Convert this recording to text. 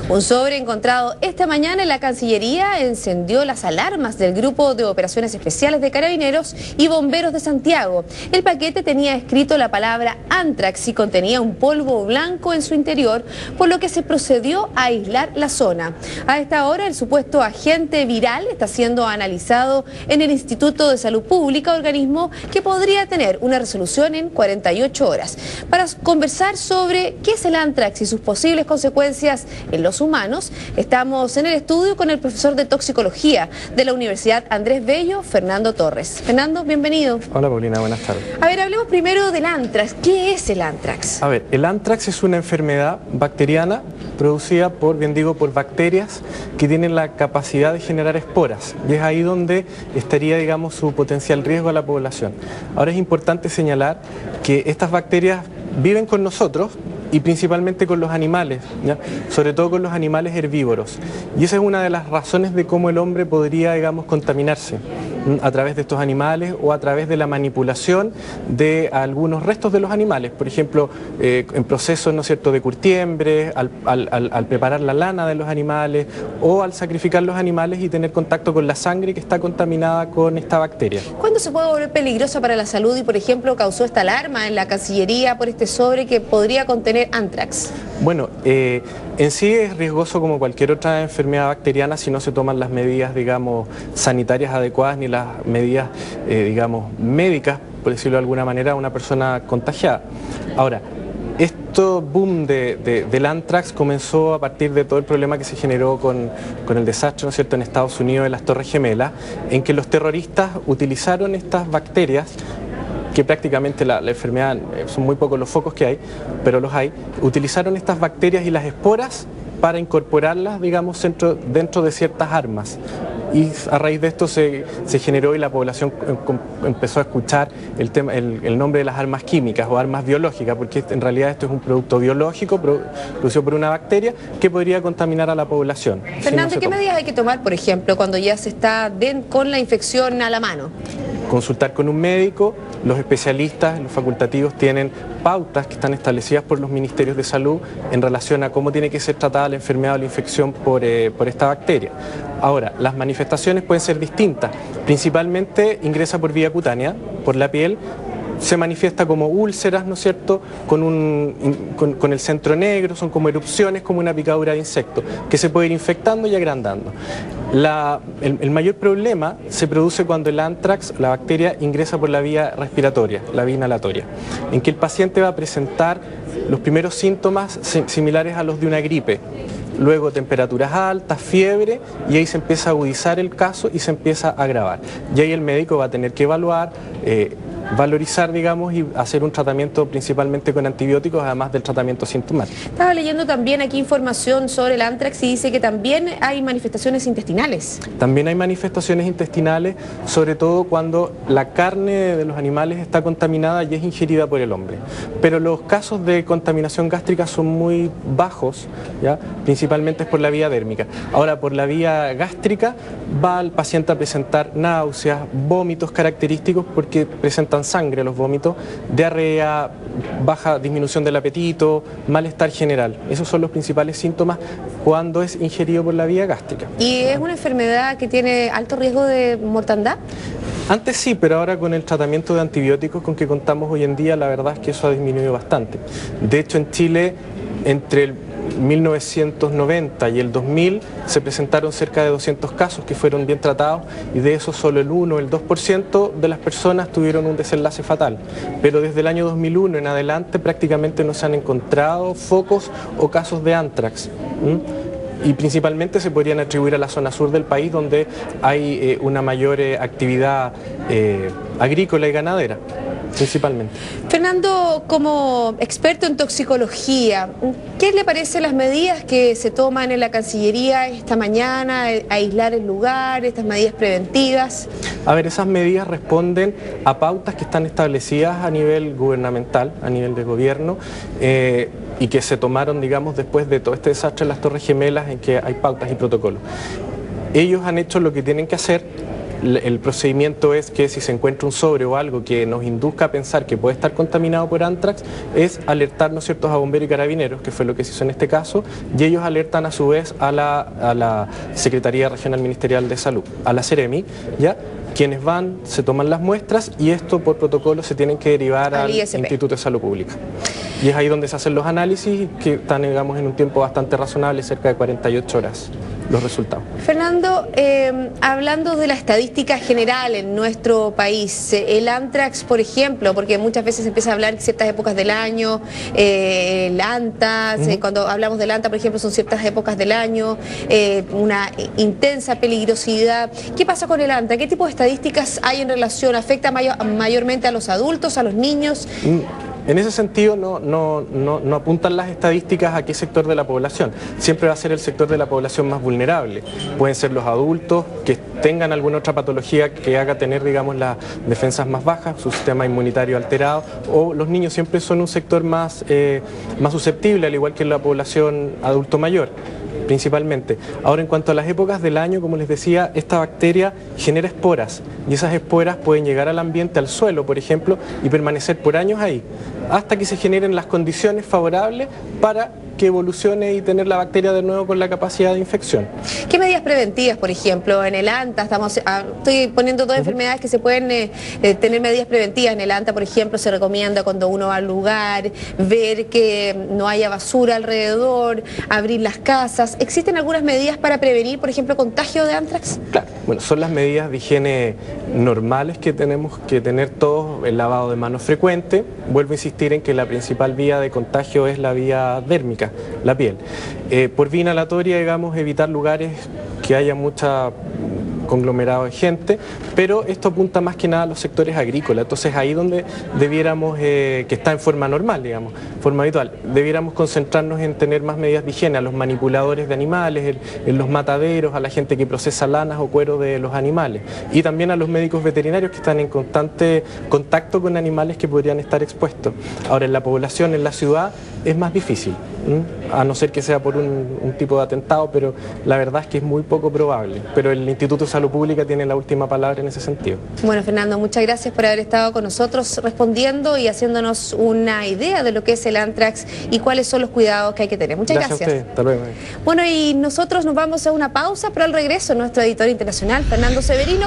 Un sobre encontrado esta mañana en la Cancillería encendió las alarmas del Grupo de Operaciones Especiales de Carabineros y Bomberos de Santiago. El paquete tenía escrito la palabra Antrax y contenía un polvo blanco en su interior, por lo que se procedió a aislar la zona. A esta hora, el supuesto agente viral está siendo analizado en el Instituto de Salud Pública, organismo que podría tener una resolución en 48 horas. Para conversar sobre qué es el Antrax y sus posibles consecuencias en los humanos, estamos en el estudio con el profesor de toxicología de la Universidad Andrés Bello, Fernando Torres. Fernando, bienvenido. Hola Paulina, buenas tardes. A ver, hablemos primero del Antrax. ¿Qué es el Antrax? A ver, el Antrax es una enfermedad bacteriana producida por bacterias que tienen la capacidad de generar esporas, y es ahí donde estaría, digamos, su potencial riesgo a la población. Ahora es importante señalar que estas bacterias viven con nosotros y principalmente con los animales, ¿ya? Sobre todo con los animales herbívoros. Y esa es una de las razones de cómo el hombre podría, digamos, contaminarse a través de estos animales o a través de la manipulación de algunos restos de los animales. Por ejemplo, en procesos, ¿no es cierto?, de curtiembre, al preparar la lana de los animales o al sacrificar los animales y tener contacto con la sangre que está contaminada con esta bacteria. ¿Cuándo se puede volver peligrosa para la salud y, por ejemplo, causó esta alarma en la Cancillería por este sobre que podría contener Antrax? Bueno, en sí es riesgoso como cualquier otra enfermedad bacteriana si no se toman las medidas, digamos, sanitarias adecuadas ni las medidas, digamos, médicas, por decirlo de alguna manera, a una persona contagiada. Ahora, esto boom del Antrax comenzó a partir de todo el problema que se generó con el desastre, ¿no es cierto?, en Estados Unidos de las Torres Gemelas, en que los terroristas utilizaron estas bacterias, que prácticamente la enfermedad, son muy pocos los focos que hay, pero los hay, utilizaron estas bacterias y las esporas para incorporarlas, digamos, dentro de ciertas armas. Y a raíz de esto se generó y la población empezó a escuchar el nombre de las armas químicas o armas biológicas, porque en realidad esto es un producto biológico producido por una bacteria que podría contaminar a la población. Fernando, ¿qué medidas hay que tomar, por ejemplo, cuando ya se está con la infección a la mano? Consultar con un médico. Los especialistas, los facultativos, tienen pautas que están establecidas por los ministerios de salud en relación a cómo tiene que ser tratada la enfermedad o la infección por esta bacteria. Ahora, las manifestaciones pueden ser distintas. Principalmente ingresa por vía cutánea, por la piel. Se manifiesta como úlceras, ¿no es cierto?, con el centro negro, son como erupciones, como una picadura de insecto, que se puede ir infectando y agrandando. El mayor problema se produce cuando el Antrax, la bacteria, ingresa por la vía respiratoria, la vía inhalatoria, en que el paciente va a presentar los primeros síntomas similares a los de una gripe. Luego temperaturas altas, fiebre, y ahí se empieza a agudizar el caso y se empieza a agravar. Y ahí el médico va a tener que evaluar, valorizar, digamos, y hacer un tratamiento principalmente con antibióticos, además del tratamiento sintomático. Estaba leyendo también aquí información sobre el Antrax y dice que también hay manifestaciones intestinales. También hay manifestaciones intestinales, sobre todo cuando la carne de los animales está contaminada y es ingerida por el hombre. Pero los casos de contaminación gástrica son muy bajos, ¿ya? Principalmente es por la vía dérmica. Ahora, por la vía gástrica va el paciente a presentar náuseas, vómitos característicos porque presentan sangre los vómitos, diarrea, baja disminución del apetito, malestar general. Esos son los principales síntomas cuando es ingerido por la vía gástrica. ¿Y es una enfermedad que tiene alto riesgo de mortandad? Antes sí, pero ahora con el tratamiento de antibióticos con que contamos hoy en día, la verdad es que eso ha disminuido bastante. De hecho, en Chile, entre el 1990 y el 2000 se presentaron cerca de 200 casos que fueron bien tratados, y de esos solo el 1 o el 2% de las personas tuvieron un desenlace fatal. Pero desde el año 2001 en adelante prácticamente no se han encontrado focos o casos de Antrax. Y principalmente se podrían atribuir a la zona sur del país, donde hay una mayor actividad agrícola y ganadera, principalmente. Fernando, como experto en toxicología, ¿qué le parecen las medidas que se toman en la Cancillería esta mañana, aislar el lugar, estas medidas preventivas? A ver, esas medidas responden a pautas que están establecidas a nivel gubernamental, a nivel de gobierno, y que se tomaron, digamos, después de todo este desastre de las Torres Gemelas, en que hay pautas y protocolos. Ellos han hecho lo que tienen que hacer. el procedimiento es que si se encuentra un sobre o algo que nos induzca a pensar que puede estar contaminado por anthrax, es alertar, ¿no es cierto?, a bomberos y carabineros, que fue lo que se hizo en este caso, y ellos alertan a su vez a la Secretaría Regional Ministerial de Salud, a la Seremi, ¿ya? Quienes van, se toman las muestras y esto por protocolo se tienen que derivar al Instituto de Salud Pública. Y es ahí donde se hacen los análisis que están, digamos, en un tiempo bastante razonable, cerca de 48 horas. Los resultados. Fernando, hablando de la estadística general en nuestro país, el anthrax, por ejemplo, porque muchas veces se empieza a hablar en ciertas épocas del año, el ANTA, cuando hablamos del ANTA, por ejemplo, son ciertas épocas del año, una intensa peligrosidad. ¿Qué pasa con el ANTA? ¿Qué tipo de estadísticas hay en relación? ¿Afecta mayormente a los adultos, a los niños? En ese sentido no apuntan las estadísticas a qué sector de la población. Siempre va a ser el sector de la población más vulnerable. Pueden ser los adultos que tengan alguna otra patología que haga tener, digamos, las defensas más bajas, su sistema inmunitario alterado, o los niños siempre son un sector más susceptible, al igual que la población adulto mayor, principalmente. Ahora, en cuanto a las épocas del año, como les decía, esta bacteria genera esporas y esas esporas pueden llegar al ambiente, al suelo, por ejemplo, y permanecer por años ahí, hasta que se generen las condiciones favorables para que evolucione y tener la bacteria de nuevo con la capacidad de infección. ¿Qué medidas preventivas, por ejemplo, en el ANTA? Estoy poniendo dos enfermedades que se pueden tener medidas preventivas. En el ANTA, por ejemplo, se recomienda cuando uno va al lugar, ver que no haya basura alrededor, abrir las casas. ¿Existen algunas medidas para prevenir, por ejemplo, contagio de anthrax? Claro, bueno, son las medidas de higiene normales que tenemos que tener todos, el lavado de manos frecuente. Vuelvo a insistir en que la principal vía de contagio es la vía dérmica, la piel. Por vía inhalatoria, digamos, evitar lugares que haya mucha conglomerado de gente, pero esto apunta más que nada a los sectores agrícolas. Entonces ahí donde debiéramos, que está en forma normal, digamos, forma habitual, debiéramos concentrarnos en tener más medidas de higiene a los manipuladores de animales, en los mataderos, a la gente que procesa lanas o cuero de los animales, y también a los médicos veterinarios que están en constante contacto con animales que podrían estar expuestos. Ahora, en la población, en la ciudad, es más difícil, a no ser que sea por un tipo de atentado, pero la verdad es que es muy poco probable. Pero el Instituto de Salud Pública tiene la última palabra en ese sentido. Bueno, Fernando, muchas gracias por haber estado con nosotros respondiendo y haciéndonos una idea de lo que es el anthrax y cuáles son los cuidados que hay que tener. Muchas gracias. Gracias a usted. Hasta luego. Bueno, y nosotros nos vamos a una pausa, pero al regreso nuestro editor internacional, Fernando Severino.